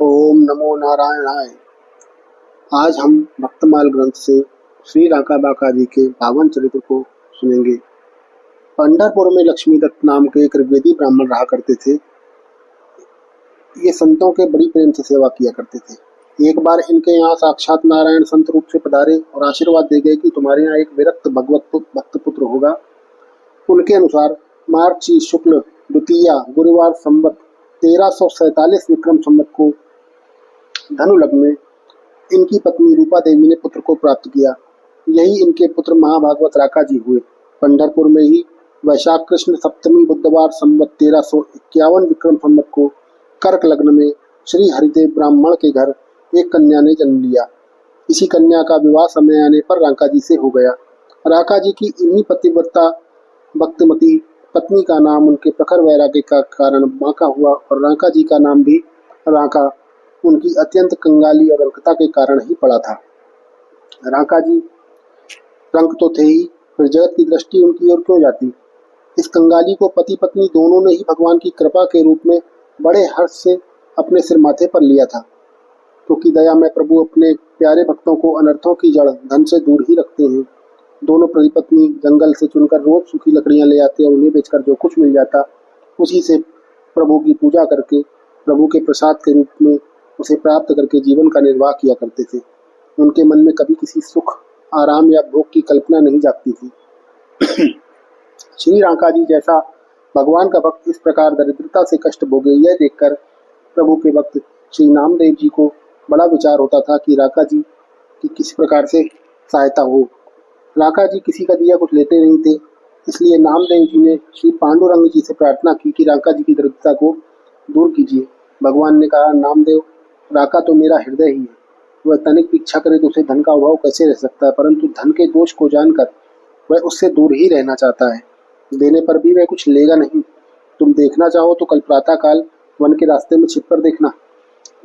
ओम नमो नारायणाय। आज हम भक्तमाल ग्रंथ से श्री राका बाका जी के पावन चरित्र को सुनेंगे। पंढरपुर में लक्ष्मी दत्त नाम के एक ऋग्वेदी ब्राह्मण रहा करते थे। ये संतों के बड़ी प्रेम से सेवा किया करते थे। एक बार इनके यहाँ साक्षात नारायण संत रूप से पधारे और आशीर्वाद दे गए कि तुम्हारे यहाँ एक विरक्त भक्त पुत्र होगा। उनके अनुसार मार्गशीर्ष शुक्ल द्वितीया गुरुवार संवत 1347 विक्रम संवत को धनु लग्न में इनकी पत्नी रूपा देवी ने पुत्र को प्राप्त किया। यही इनके पुत्र महाभागवत राका जी हुए। पंढरपुर में ही वैशाख कृष्ण सप्तमी बुधवार संवत 1351 विक्रम संवत को कर्क लग्न में श्री हरिदेव ब्राह्मण के घर एक कन्या ने जन्म लिया। इसी कन्या का विवाह समय आने पर राका जी से हो गया। राका जी की इन्हीं पतिव्रता भक्तिमती पत्नी का नाम उनके प्रखर वैराग्य का कारण बांका हुआ और राका जी का नाम भी राका उनकी अत्यंत कंगाली और अल्पता के कारण ही पड़ा था। राका जी रंग तो थे ही, फिर जगत की दृष्टि उनकी ओर क्यों जाती। इस कंगाली को पति पत्नी दोनों ने ही भगवान की कृपा के रूप में बड़े हर्ष से अपने सिर माथे पर लिया था, क्योंकि दया में प्रभु अपने प्यारे भक्तों को अनर्थों की जड़ धन से दूर ही रखते हैं। दोनों पति पत्नी जंगल से चुनकर रोज सूखी लकड़ियां ले आते और उन्हें बेचकर जो कुछ मिल जाता उसी से प्रभु की पूजा करके प्रभु के प्रसाद के रूप में उसे प्राप्त करके जीवन का निर्वाह किया करते थे। उनके मन में कभी किसी सुख आराम या भोग की कल्पना नहीं जागती थी। श्री राका जी जैसा भगवान का भक्त इस प्रकार दरिद्रता से कष्ट भोगे, यह देखकर प्रभु के भक्त श्री नामदेव जी को बड़ा विचार होता था कि राका जी की किस प्रकार से सहायता हो। राका जी किसी का दिया कुछ लेते नहीं थे, इसलिए नामदेव जी ने श्री पांडुरंग जी से प्रार्थना की कि राका जी की दरिद्रता को दूर कीजिए। भगवान ने कहा, नामदेव, राका तो मेरा हृदय ही है। वह तनिक की इच्छा करे तो उसे धन का अभाव कैसे रह सकता है, परंतु धन के दोष को जानकर वह उससे दूर ही रहना चाहता है। देने पर भी वह कुछ लेगा नहीं। तुम देखना चाहो तो कल प्रातः काल वन के रास्ते में छिप कर देखना।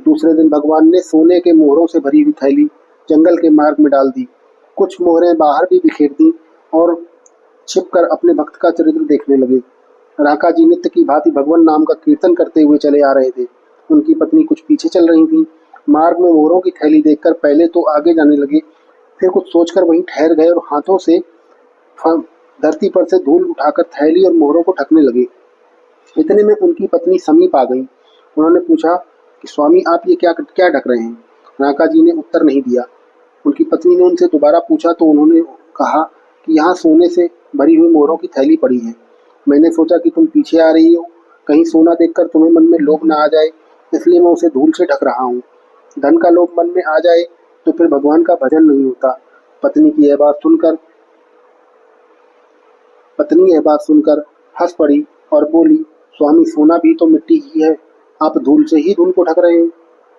दूसरे दिन भगवान ने सोने के मोहरों से भरी हुई थैली जंगल के मार्ग में डाल दी। कुछ मोहरें बाहर भी बिखेर दी और छिपकर अपने भक्त का चरित्र देखने लगे। राका जी नित्य की भांति भगवान नाम का कीर्तन करते हुए चले आ रहे थे। उनकी पत्नी कुछ पीछे चल रही थी। मार्ग में मोहरों की थैली देखकर पहले तो आगे जाने लगे, फिर कुछ सोचकर वहीं ठहर गए और हाथों से धरती पर से धूल उठाकर थैली और मोहरों को ढकने लगे। इतने में उनकी पत्नी समीप आ गई। उन्होंने पूछा कि स्वामी, आप ये क्या क्या ढक रहे हैं? राका जी ने उत्तर नहीं दिया। उनकी पत्नी ने उनसे दोबारा पूछा तो उन्होंने कहा कि यहाँ सोने से भरी हुई मोहरों की थैली पड़ी है। मैंने सोचा कि तुम पीछे आ रही हो, कहीं सोना देखकर तुम्हें मन में लोभ न आ जाए, इसलिए मैं उसे धूल से ढक रहा हूँ। धन का लोभ मन में आ जाए तो फिर भगवान का भजन नहीं होता। पत्नी यह बात सुनकर हंस पड़ी और बोली, स्वामी, सोना भी तो मिट्टी ही है, आप धूल से ही धूल को ढक रहे हैं।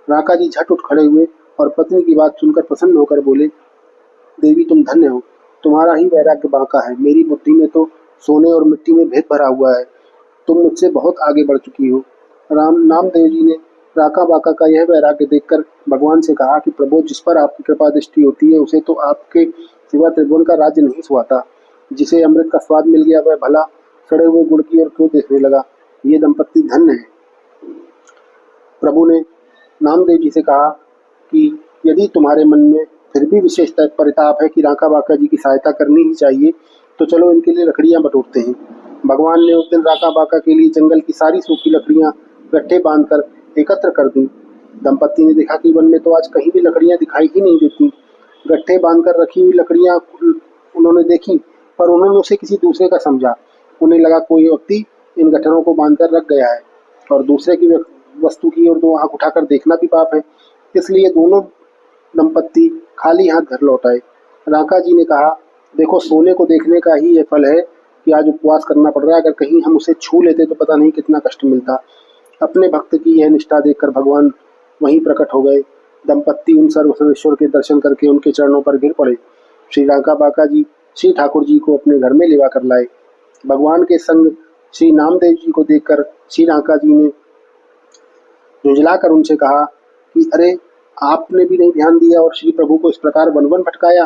राका जी झट उठ खड़े हुए और पत्नी की बात सुनकर प्रसन्न होकर बोले, देवी, तुम धन्य हो, तुम्हारा ही वैराग्य बांका है। मेरी बुद्धि में तो सोने और मिट्टी में भेद भरा हुआ है। तुम मुझसे बहुत आगे बढ़ चुकी हो। नामदेव जी ने राका बाका का यह वैराग्य देखकर भगवान से कहा कि प्रभु, जिस पर आपकी कृपा दृष्टि होती है उसे तो आपके सिवा त्रिभुवन का राज्य नहीं सुहाता। जिसे अमृत का स्वाद मिल गया वह भला सड़े हुए गुड़ की ओर क्यों देखने लगा। ये दंपत्ति धन्य है। प्रभु ने नामदेव जी से कहा कि यदि तुम्हारे मन में फिर भी विशेष परिताप है कि राका बाका जी की सहायता करनी ही चाहिए, तो चलो इनके लिए लकड़ियां बटोरते हैं। भगवान ने उस दिन राका बाका के लिए जंगल की सारी सूखी लकड़ियां गट्ठे बांधकर एकत्र कर दी। दंपत्ति ने देखा कि वन में तो आज कहीं भी लकड़ियां दिखाई ही नहीं देती। गट्ठे बांधकर रखी हुई लकड़ियां उन्होंने देखी, पर उन्होंने उसे किसी दूसरे का समझा। उन्हें लगा कोई व्यक्ति इन गट्ठरों को बांधकर रख गया है और दूसरे की वस्तु की ओर तो आंख उठाकर देखना भी पाप है। इसलिए दोनों दंपत्ति खाली हाथ घर लौट आए। राका जी ने कहा, देखो, सोने को देखने का ही यह फल है कि आज उपवास करना पड़ रहा है। अगर कहीं हम उसे छू लेते तो पता नहीं कितना कष्ट मिलता। अपने भक्त की यह निष्ठा देखकर भगवान वहीं प्रकट हो गए। दंपत्ति उन सर्वेश्वर के दर्शन करके उनके चरणों पर गिर पड़े। श्री राका बाका जी श्री ठाकुर जी को अपने घर में लेवा कर लाए। भगवान के संग श्री नामदेव जी को देखकर श्री राका जी ने झुंझलाकर उनसे कहा कि अरे, आपने भी नहीं ध्यान दिया और श्री प्रभु को इस प्रकार वन वन भटकाया।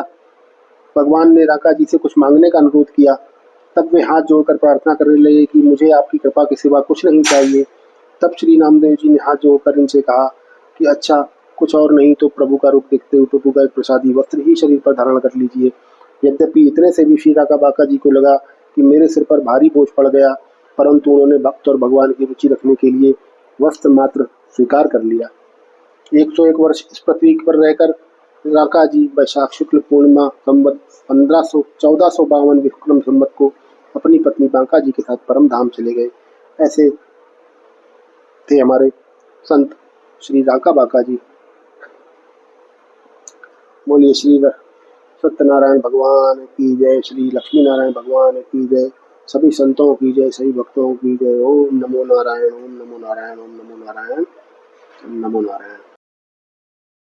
भगवान ने राका जी से कुछ मांगने का अनुरोध किया। तब वे हाथ जोड़कर प्रार्थना करने लगे कि मुझे आपकी कृपा के सिवा कुछ नहीं चाहिए। तब श्री नामदेव जी ने हाथ जोड़कर इनसे कहा, कि अच्छा कुछ और नहीं तो प्रभु का रूप देखते हुए प्रभु का एक प्रसादी वस्त्र ही शरीर पर धारण कर लीजिए। यद्यपि इतने से भी श्री राका बाका जी को लगा कि मेरे सिर पर भारी बोझ पड़ गया, परंतु उन्होंने भक्त और भगवान की रुचि रखने के लिए वस्त्र मात्र स्वीकार कर लिया। 101 वर्ष इस पृथ्वी पर रहकर राका जी वैशाख शुक्ल पूर्णिमा संवत 1452 विक्रम संवत को अपनी पत्नी बांका जी के साथ परम धाम चले गए। ऐसे थे हमारे संत श्री राका बाका जी। बोलिए श्री सत्यनारायण भगवान की जय, श्री लक्ष्मी नारायण भगवान की जय, सभी संतों की जय, सभी भक्तों की जय। ओम नमो नारायण, ओम नमो नारायण, ओम नमो नारायण, ओम नमो नारायण।